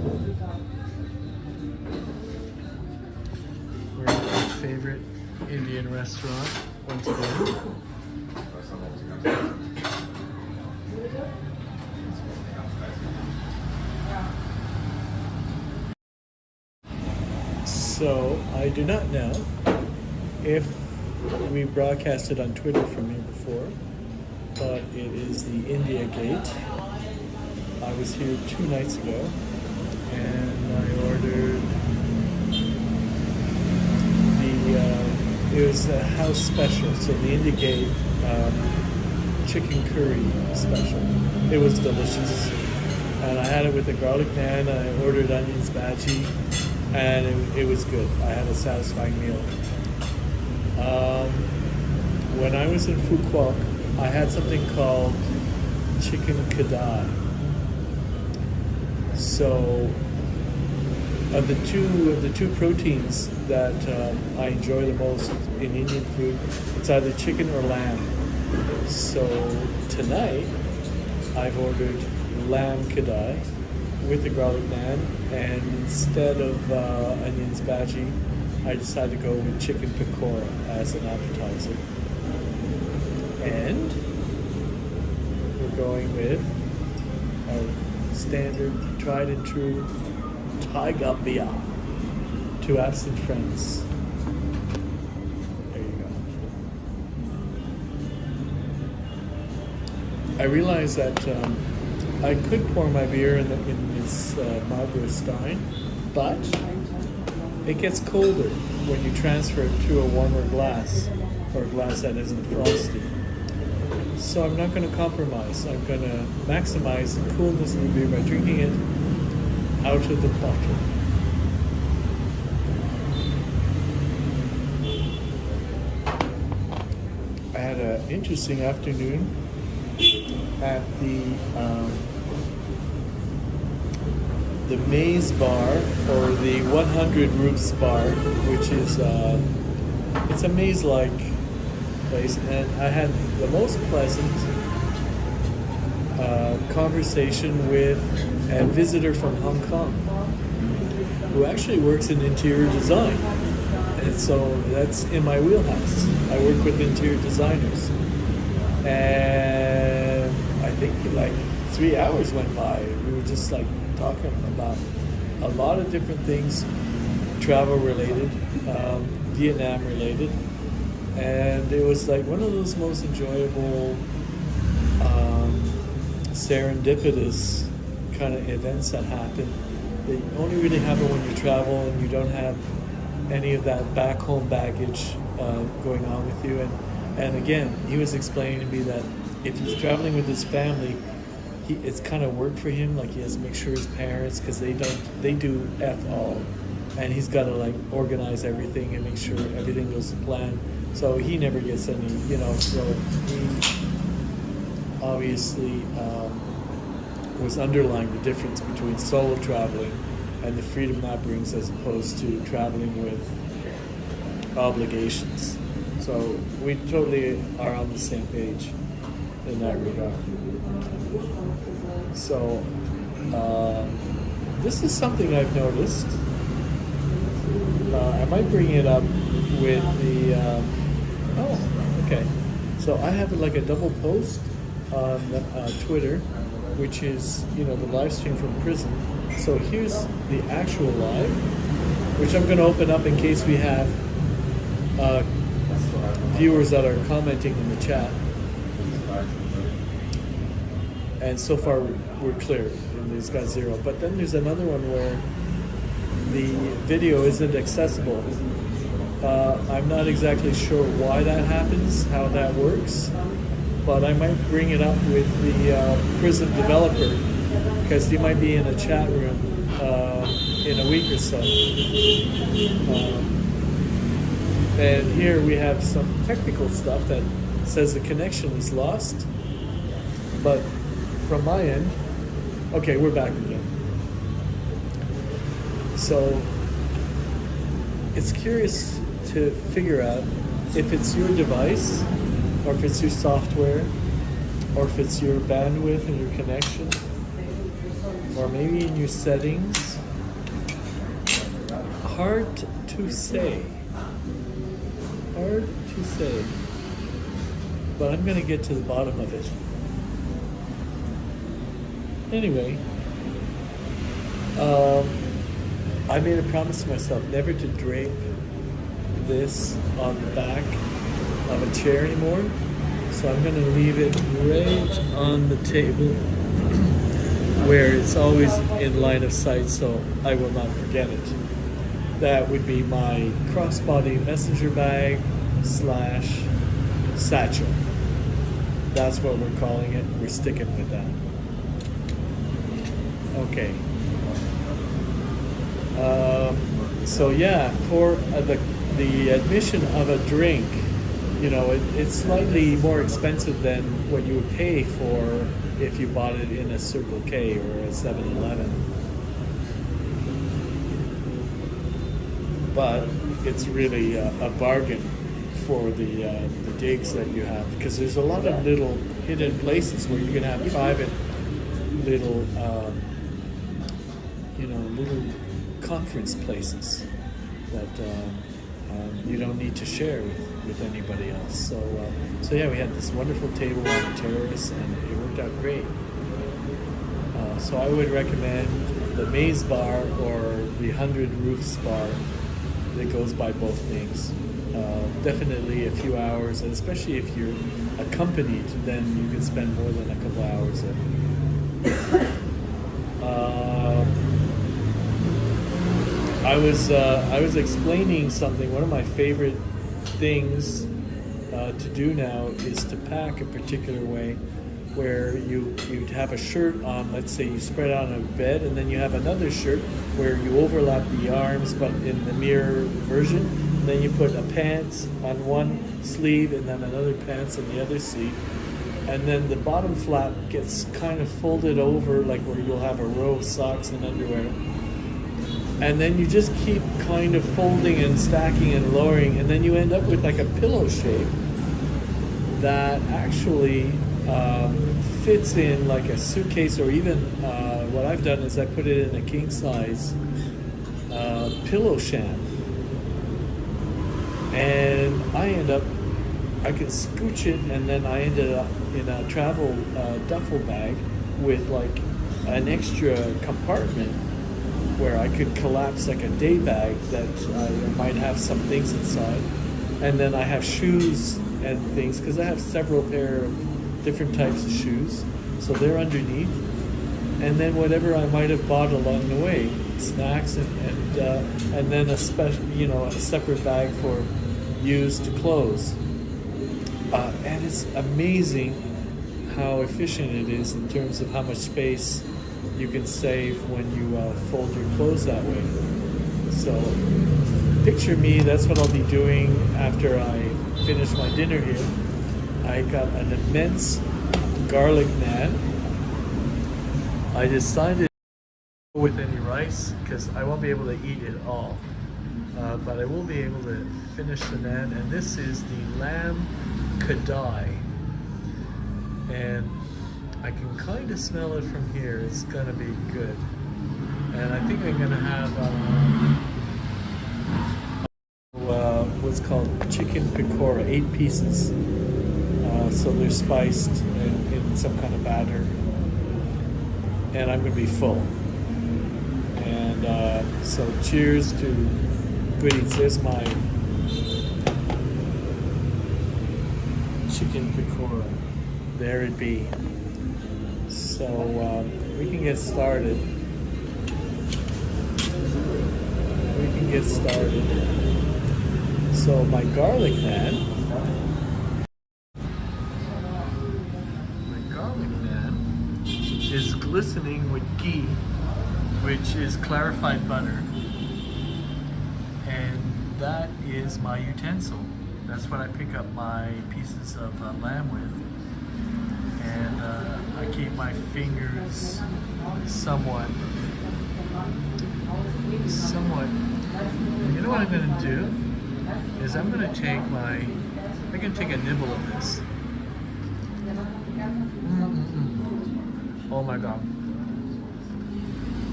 We're at my favorite Indian restaurant once again. So, I do not know if we broadcasted on Twitter from here before, but it is the India Gate. I was here 2 nights ago, and I ordered it was a house special, so the India Gate chicken curry special. It was delicious, and I had it with the garlic naan. I ordered onions bhaji, and it was good. I had a satisfying meal. When I was in Fukuoka, I had something called chicken kadai. So, of the two proteins that I enjoy the most in Indian food, it's either chicken or lamb. So tonight, I've ordered lamb kadai with the garlic naan, and instead of onions bhaji, I decided to go with chicken pekora as an appetizer. And we're going with our standard, tried and true Thai gapia, 2 absent friends. There you go. I realized that I could pour my beer in this Marlboro Stein, but it gets colder when you transfer it to a warmer glass, or a glass that isn't frosty. So I'm not going to compromise. I'm going to maximize the coolness of the beer by drinking it out of the bottle. I had an interesting afternoon at the Maze Bar, or the 100 Roofs Bar, which is it's a maze-like place, and I had the most pleasant conversation with a visitor from Hong Kong who actually works in interior design, and so that's in my wheelhouse. I work with interior designers, and I think like 3 hours went by. We were just like talking about a lot of different things, travel related, Vietnam related, and it was like one of those most enjoyable, serendipitous kind of events that happen. They only really happen when you travel and you don't have any of that back home baggage going on with you. And again, he was explaining to me that if he's traveling with his family, it's kind of work for him. Like, he has to make sure his parents, because they do F all, and he's got to like organize everything and make sure everything goes to plan. So he never gets any, so he obviously was underlying the difference between solo traveling and the freedom that brings, as opposed to traveling with obligations. So we totally are on the same page in that regard. So this is something I've noticed. I might bring it up with the okay. So I have like a double post on Twitter, which is the live stream from prison. So here's the actual live, which I'm going to open up in case we have viewers that are commenting in the chat. And so far we're clear, and there's got 0. But then there's another one where the video isn't accessible. I'm not exactly sure why that happens, how that works, but I might bring it up with the prison developer, because he might be in a chat room in a week or so. And here we have some technical stuff that says the connection is lost, but from my end, okay, we're back again. So it's curious to figure out if it's your device, or if it's your software, or if it's your bandwidth and your connection, or maybe in your settings, Hard to say. Hard to say. But I'm going to get to the bottom of it. Anyway, I made a promise to myself never to drape this on the back of a chair anymore. So I'm going to leave it right on the table where it's always in line of sight so I will not forget it. That would be my crossbody messenger bag / satchel. That's what we're calling it. We're sticking with that. Okay. So yeah, for the admission of a drink, you know, it's slightly more expensive than what you would pay for if you bought it in a Circle K or a 7-Eleven. But it's really a bargain for the digs that you have, because there's a lot of little hidden places where you can have private little, little conference places that you don't need to share with anybody else. So yeah, we had this wonderful table on the terrace, and it worked out great. So I would recommend the Maze Bar or the 100 Roofs Bar that goes by both names. Definitely a few hours, and especially if you're accompanied, then you can spend more than a couple hours there. I was explaining something. One of my favorite things to do now is to pack a particular way, where you'd have a shirt on. Let's say you spread out on a bed, and then you have another shirt where you overlap the arms, but in the mirror version. And then you put a pants on one sleeve, and then another pants on the other sleeve. And then the bottom flap gets kind of folded over, like where you'll have a row of socks and underwear. And then you just keep kind of folding and stacking and lowering, and then you end up with like a pillow shape that actually fits in like a suitcase, or even what I've done is I put it in a king size pillow sham. And I could scooch it, and then I ended up in a travel duffel bag with like an extra compartment where I could collapse like a day bag that I might have some things inside. And then I have shoes and things, because I have several pair of different types of shoes, so they're underneath. And then whatever I might have bought along the way, snacks, and then a special, a separate bag for used clothes. And it's amazing how efficient it is in terms of how much space you can save when you fold your clothes that way. So picture me, that's what I'll be doing after I finish my dinner here. I got an immense garlic naan. I decided to go with any rice because I won't be able to eat it all. But I will be able to finish the naan, and this is the lamb Kadai. And I can kind of smell it from here. It's gonna be good. And I think I'm gonna have what's called chicken pekora, 8 pieces. So they're spiced in some kind of batter. And I'm gonna be full. And so cheers to good eats. There's my chicken pekora. There it be. So we can get started. So my garlic naan. Is glistening with ghee, which is clarified butter. And that is my utensil. That's what I pick up my pieces of lamb with. And I keep my fingers somewhat. You know what I'm going to do? Is I'm going to take a nibble of this. Oh my God.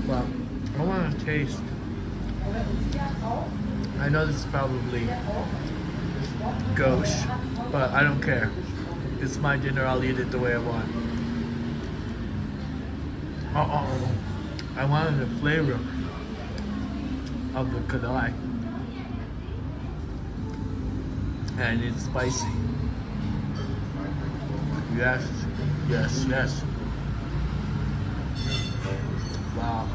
Well, I want to taste I know this is probably gauche, but I don't care. It's my dinner, I'll eat it the way I want. Oh, I wanted the flavor of the Kadai. And it's spicy. Yes, yes, yes. Wow.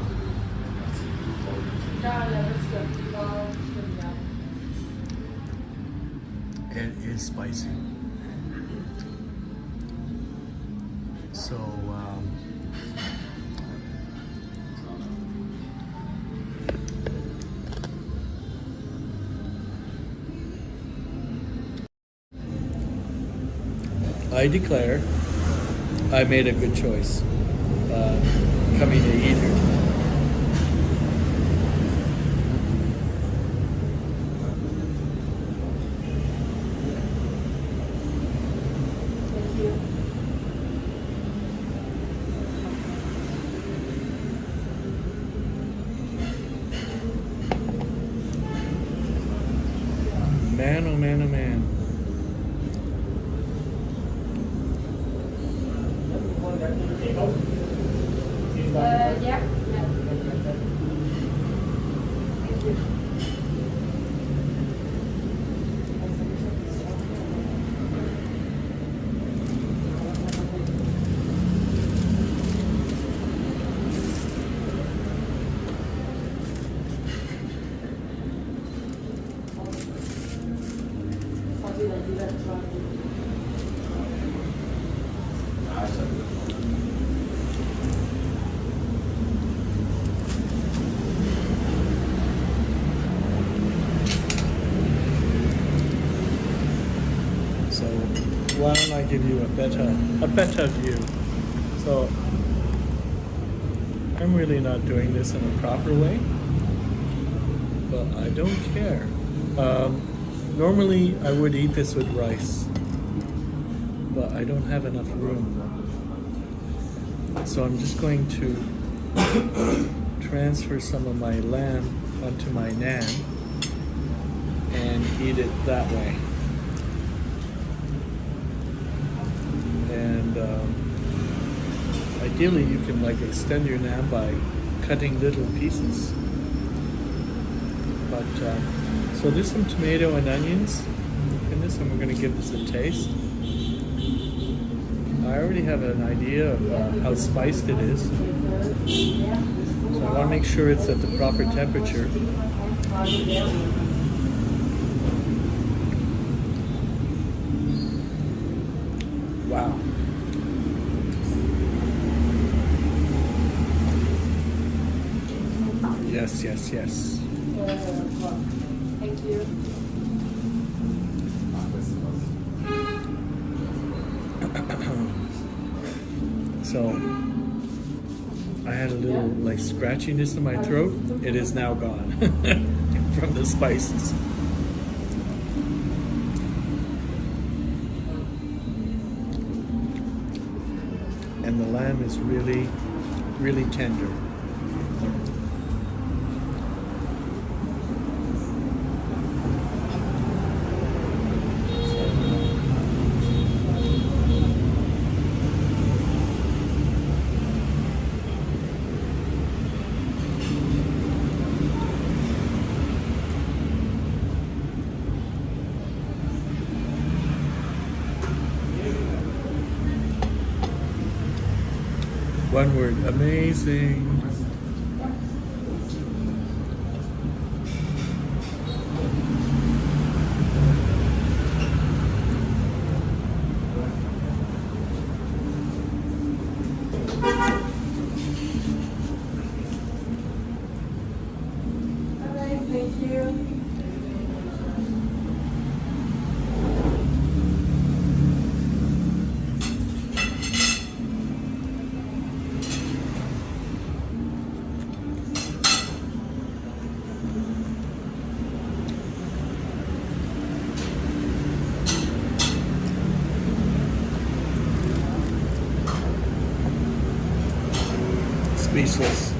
It is spicy. So, I declare I made a good choice coming to eat here tonight. Man, oh man, oh man. Yeah. So why don't I give you a better view? So I'm really not doing this in a proper way, but I don't care. Normally I would eat this with rice, but I don't have enough room. So I'm just going to transfer some of my lamb onto my naan and eat it that way. And ideally you can like extend your naan by cutting little pieces. But so there's some tomato and onions in this, and we're going to give this a taste. I already have an idea of how spiced it is, so I want to make sure it's at the proper temperature. Wow. Yes, yes, yes. Thank you. So I had a little like scratchiness in my throat. It is now gone from the spices. And the lamb is really, really tender. One word, amazing. Thank you. Speechless.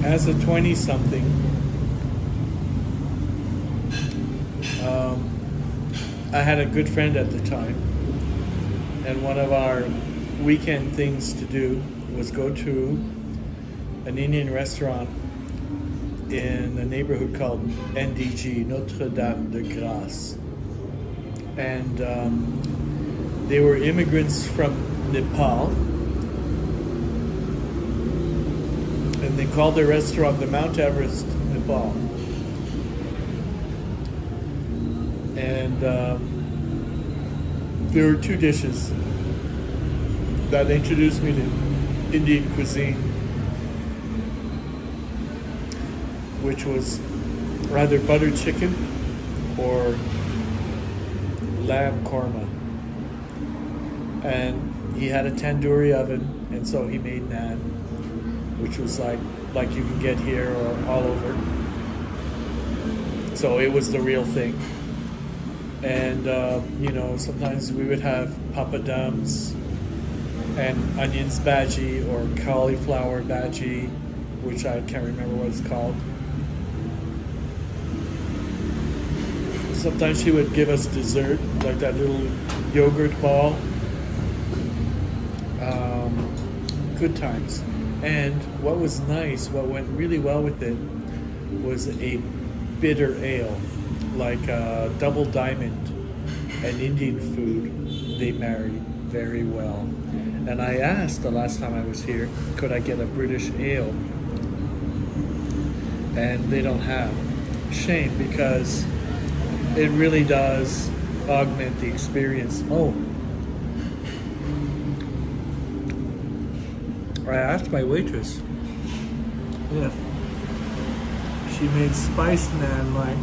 as a 20-something, I had a good friend at the time, and one of our weekend things to do was go to an Indian restaurant in a neighborhood called NDG, Notre Dame de Grâce. And they were immigrants from Nepal, and they called their restaurant the Mount Everest Nepal. And there were two dishes that introduced me to Indian cuisine, which was either butter chicken or lamb korma. And he had a tandoori oven, and so he made naan, which was like you can get here or all over. So it was the real thing. And sometimes we would have papadums and onions bhaji or cauliflower bhaji, which I can't remember what it's called. Sometimes she would give us dessert, like that little yogurt ball. Good times. And what was nice, what went really well with it, was a bitter ale, like Double Diamond and Indian food. They marry very well. And I asked the last time I was here, could I get a British ale? And they don't have. Shame, because it really does augment the experience. Oh, I asked my waitress if she made spiced naan like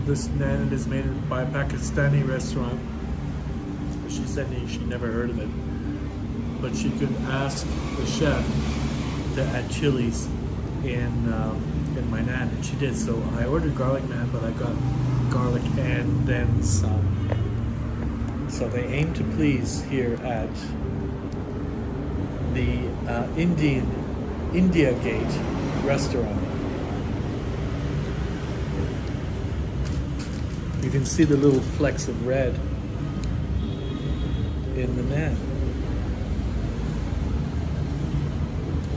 this naan is made by a Pakistani restaurant. She said she never heard of it, but she could ask the chef to add chilies in my naan, and she did. So I ordered garlic naan, but I got garlic and then some. So they aim to please here at the India Gate restaurant. You can see the little flecks of red in the naan.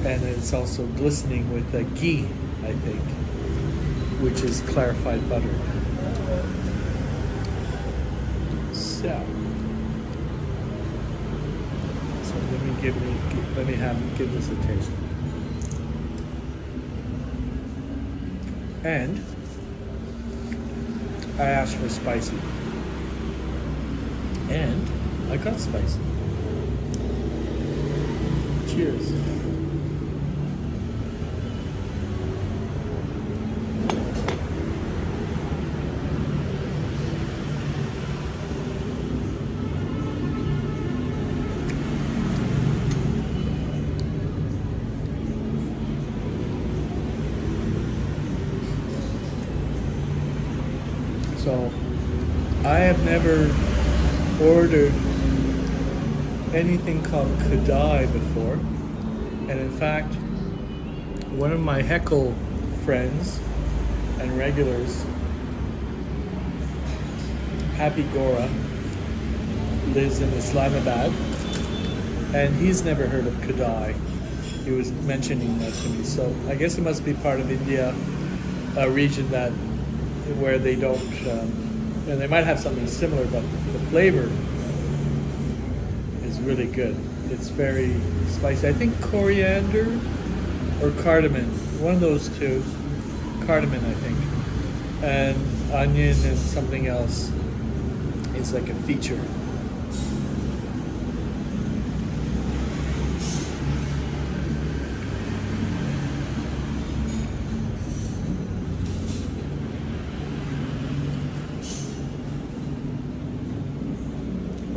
And it's also glistening with ghee, I think, which is clarified butter. So let me give this a taste. And I asked for spicy, and I got spicy. Cheers. So, I have never ordered anything called Kadai before. And in fact, one of my heckle friends and regulars, Happy Gora, lives in Islamabad, and he's never heard of Kadai. He was mentioning that to me. So I guess it must be part of India, a region that where they don't, and they might have something similar, but the flavor is really good. It's very spicy. I think coriander or cardamom, one of those two. Cardamom, I think. And onion and something else is like a feature.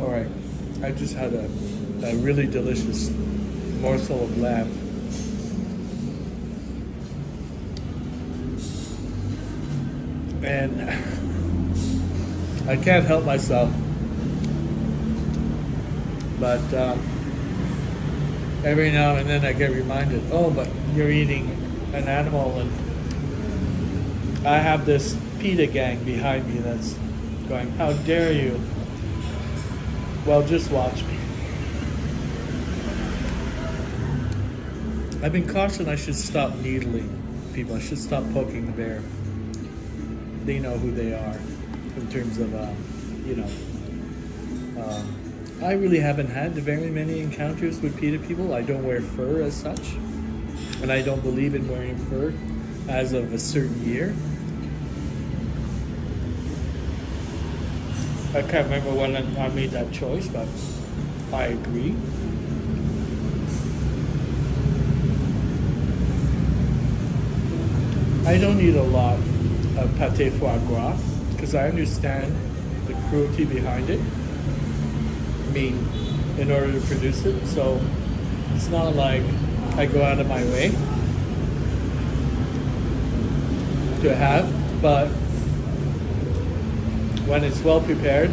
All right, I just had a really delicious morsel of lamb. And I can't help myself, but every now and then I get reminded, oh, but you're eating an animal, and I have this PETA gang behind me that's going, "How dare you?" Well, just watch me. I've been cautioned I should stop needling people. I should stop poking the bear. They know who they are in terms of, I really haven't had very many encounters with PETA people. I don't wear fur as such, and I don't believe in wearing fur as of a certain year. I can't remember when I made that choice, but I agree. I don't eat a lot of pâté foie gras because I understand the cruelty behind it. I mean, in order to produce it, so it's not like I go out of my way to have, but when it's well prepared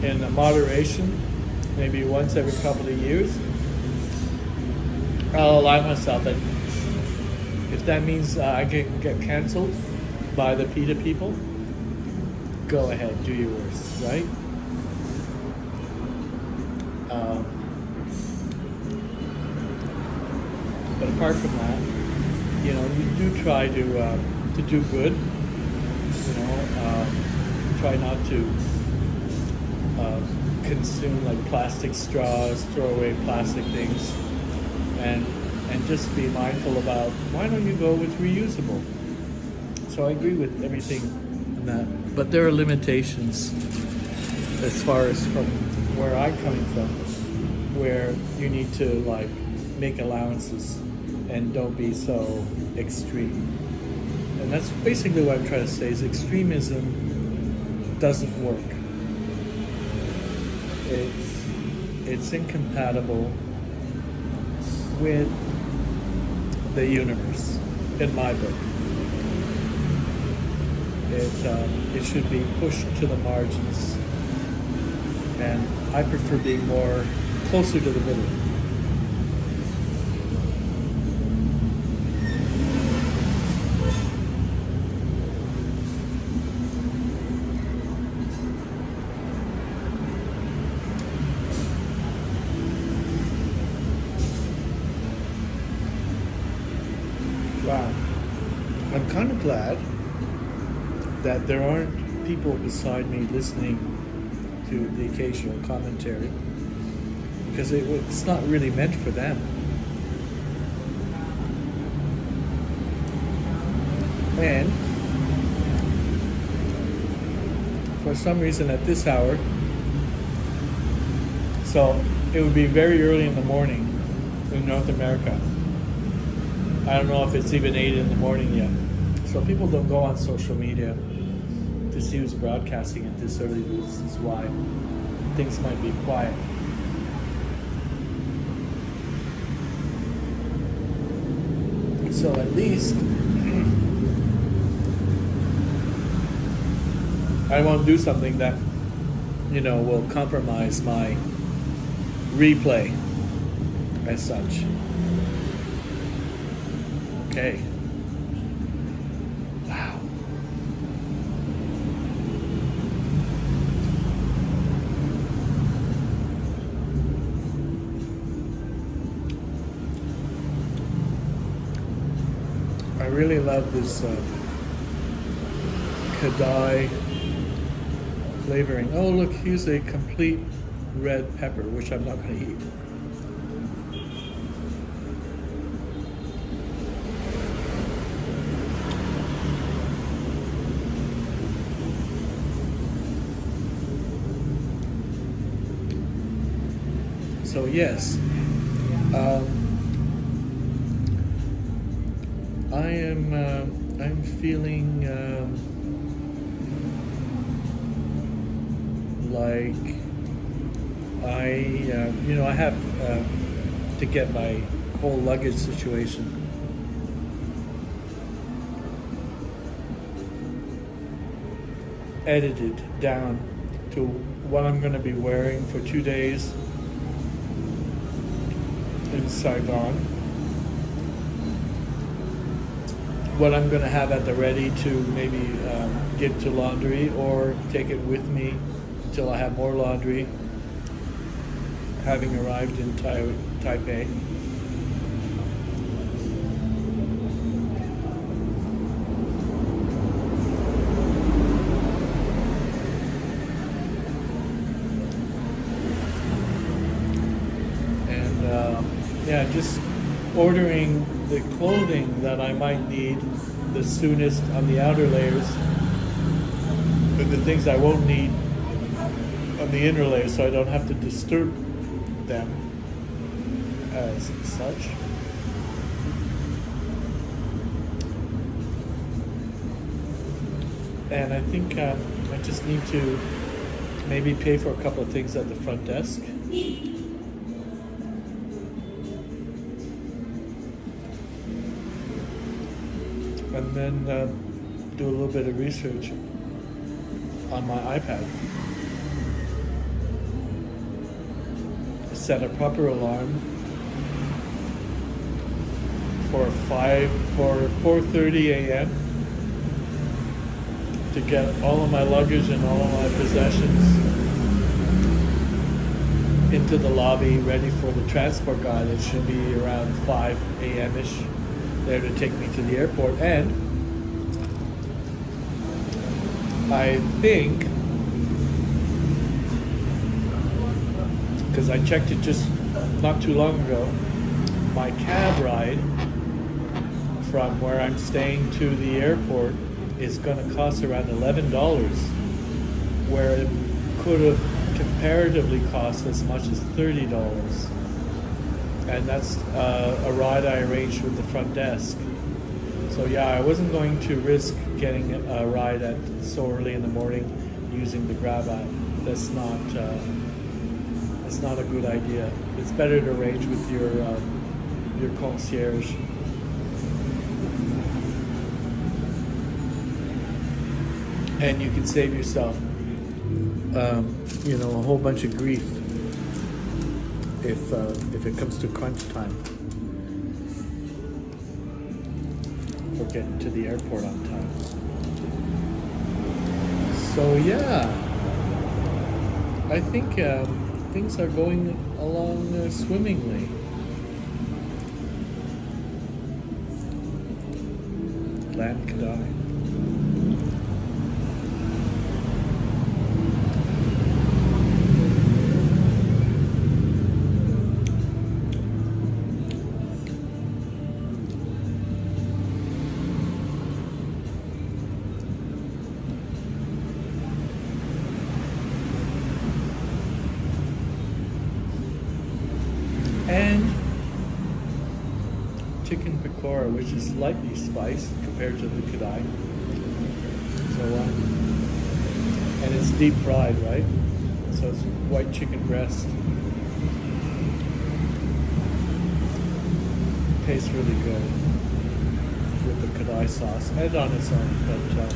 in moderation, maybe once every couple of years, I'll allow myself it. If that means I can get canceled by the PETA people, go ahead, do your worst, right? But apart from that, you do try to do good. Try not to consume like plastic straws, throw away plastic things, and just be mindful about why don't you go with reusable. So I agree with everything in that, but there are limitations as far as from where I'm coming from, where you need to like make allowances and don't be so extreme. And that's basically what I'm trying to say is extremism doesn't work. It's incompatible with the universe, in my book. It should be pushed to the margins, and I prefer being more closer to the middle. Wow. I'm kind of glad that there aren't people beside me listening to the occasional commentary, because it's not really meant for them. And for some reason at this hour, so it would be very early in the morning in North America. I don't know if it's even 8 in the morning yet. So people don't go on social media to see who's broadcasting at this early. This is why things might be quiet. So at least I won't do something that, will compromise my replay as such. Okay. Wow. I really love this Kadai flavoring. Oh, look, here's a complete red pepper, which I'm not going to eat. So yes, I'm feeling like I have to get my whole luggage situation edited down to what I'm going to be wearing for 2 days in Saigon, what I'm going to have at the ready to maybe give to laundry or take it with me until I have more laundry, having arrived in Taipei. Yeah, just ordering the clothing that I might need the soonest on the outer layers, but the things I won't need on the inner layers, so I don't have to disturb them as such. And I think I just need to maybe pay for a couple of things at the front desk. And then do a little bit of research on my iPad. Set a proper alarm for 4:30 a.m. to get all of my luggage and all of my possessions into the lobby, ready for the transport guy that should be around 5 a.m.-ish. There to take me to the airport. And I think, because I checked it just not too long ago, my cab ride from where I'm staying to the airport is going to cost around $11, where it could have comparatively cost as much as $30. And that's a ride I arranged with the front desk. So yeah, I wasn't going to risk getting a ride at so early in the morning using the Grab app. That's not a good idea. It's better to arrange with your concierge. And you can save yourself, a whole bunch of grief if it comes to crunch time for getting to the airport on time. So yeah, I think things are going along swimmingly. Land Kadai. And chicken pekora, which is lightly spiced compared to the Kadai. So, and it's deep fried, right? So it's white chicken breast. Tastes really good with the Kadai sauce, and on its own. But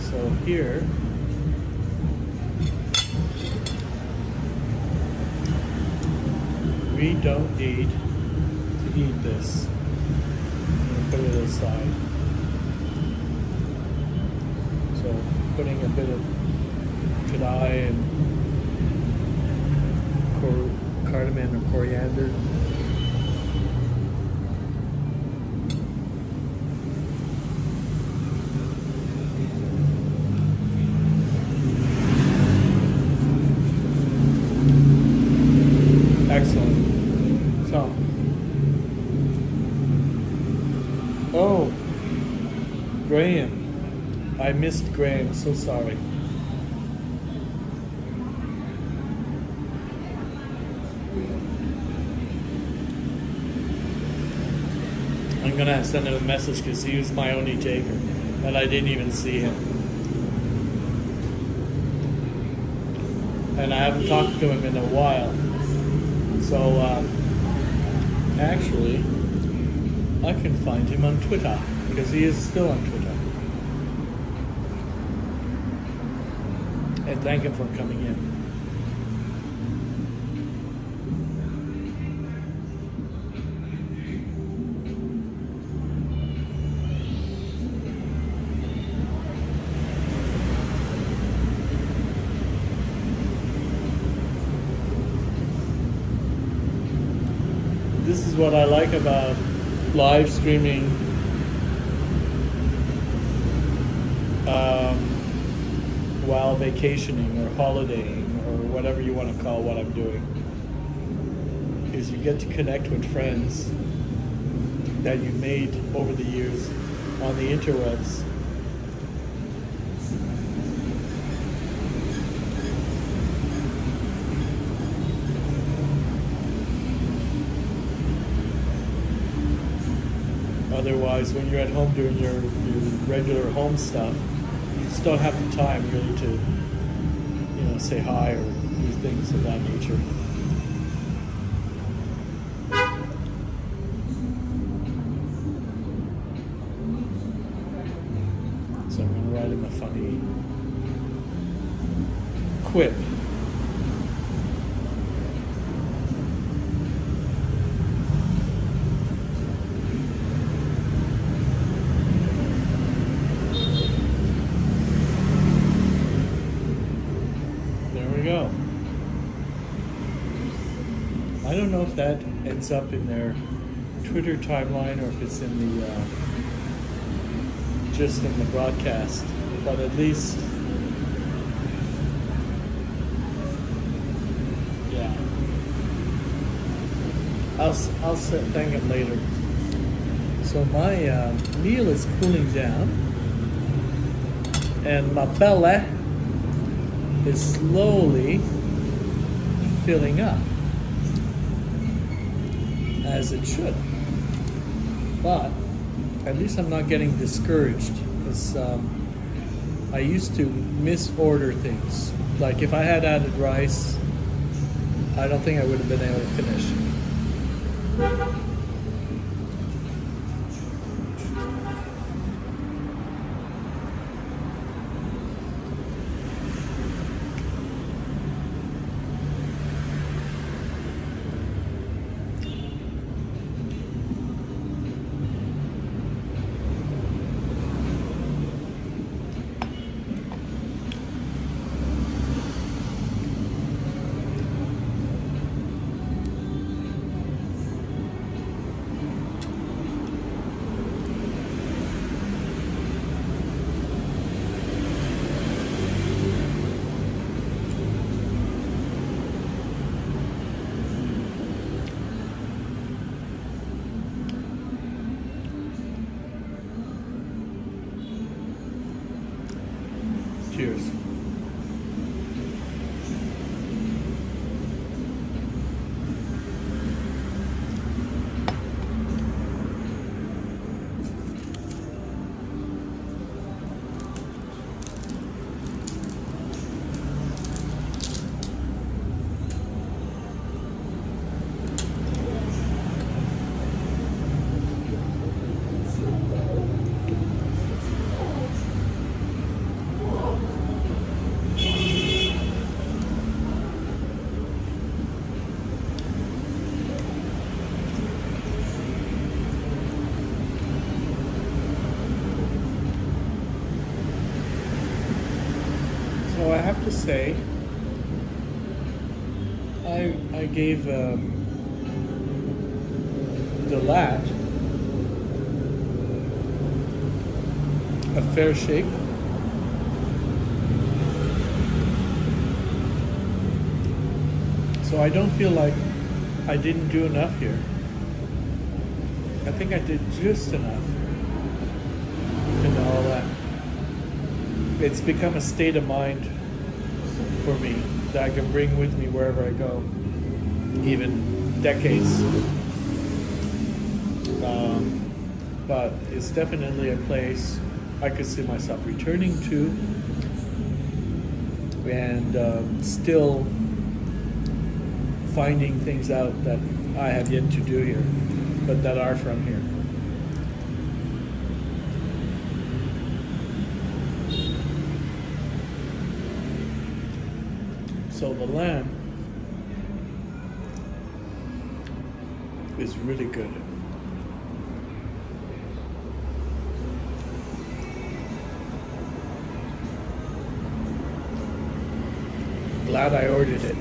so here. We don't need to eat this. I'm going to put it aside. So putting a bit of Kadai and cardamom or coriander. Excellent. So, oh, Graham. I missed Graham, so sorry. I'm gonna send him a message because he was my only taker and I didn't even see him. And I haven't talked to him in a while. So, actually, I can find him on Twitter, because he is still on Twitter. And thank him for coming in. is what I like about live streaming while vacationing or holidaying or whatever you want to call what I'm doing, is you get to connect with friends that you made over the years on the interwebs. Otherwise, when you're at home doing your regular home stuff, you just don't have the time really to, say hi or do things of that nature. So I'm going to write him a funny quip. Go. I don't know if that ends up in their Twitter timeline or if it's in the just in the broadcast, but at least yeah, I'll thank him later. So my meal is cooling down and my belly is slowly filling up, as it should. But at least I'm not getting discouraged, because I used to misorder things. Like if I had added rice, I don't think I would have been able to finish. Cheers. So I have to say, I gave DaLat a fair shake. So I don't feel like I didn't do enough here. I think I did just enough to know that it's become a state of mind for me that I can bring with me wherever I go, even decades. But it's definitely a place I could see myself returning to, and still finding things out that I have yet to do here, but that are from here. So the lamb is really good. Glad I ordered it.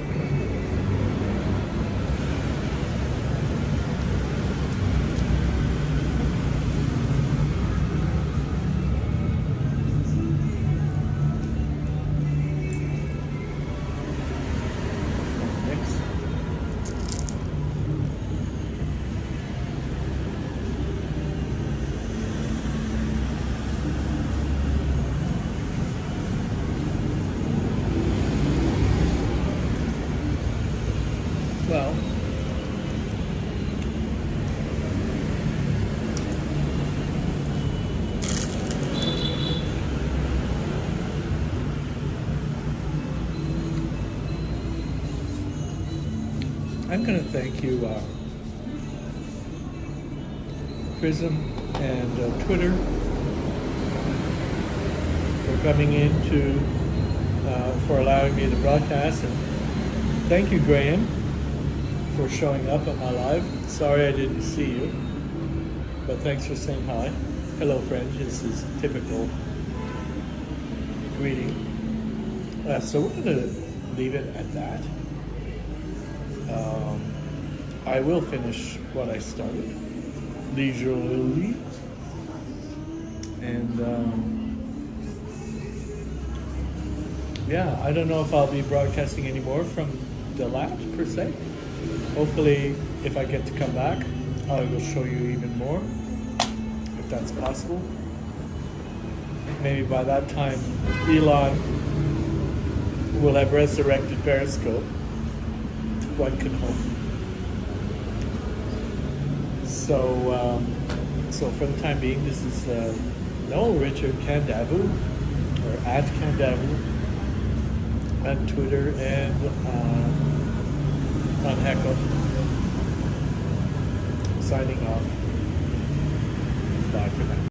I'm going to thank you, Prism and Twitter, for coming in for allowing me to broadcast. And thank you, Graham, for showing up at my live. Sorry I didn't see you, but thanks for saying hi. Hello, friend. This is typical greeting. So we're going to leave it at that. I will finish what I started leisurely, and yeah, I don't know if I'll be broadcasting anymore from DaLat per se. Hopefully, if I get to come back, I will show you even more, if that's possible. Maybe by that time, Elon will have resurrected Periscope. One can hope. So for the time being, this is Noel Richard Candavu, or at Candavu, on Twitter and on Heckle. Signing off. Bye for now.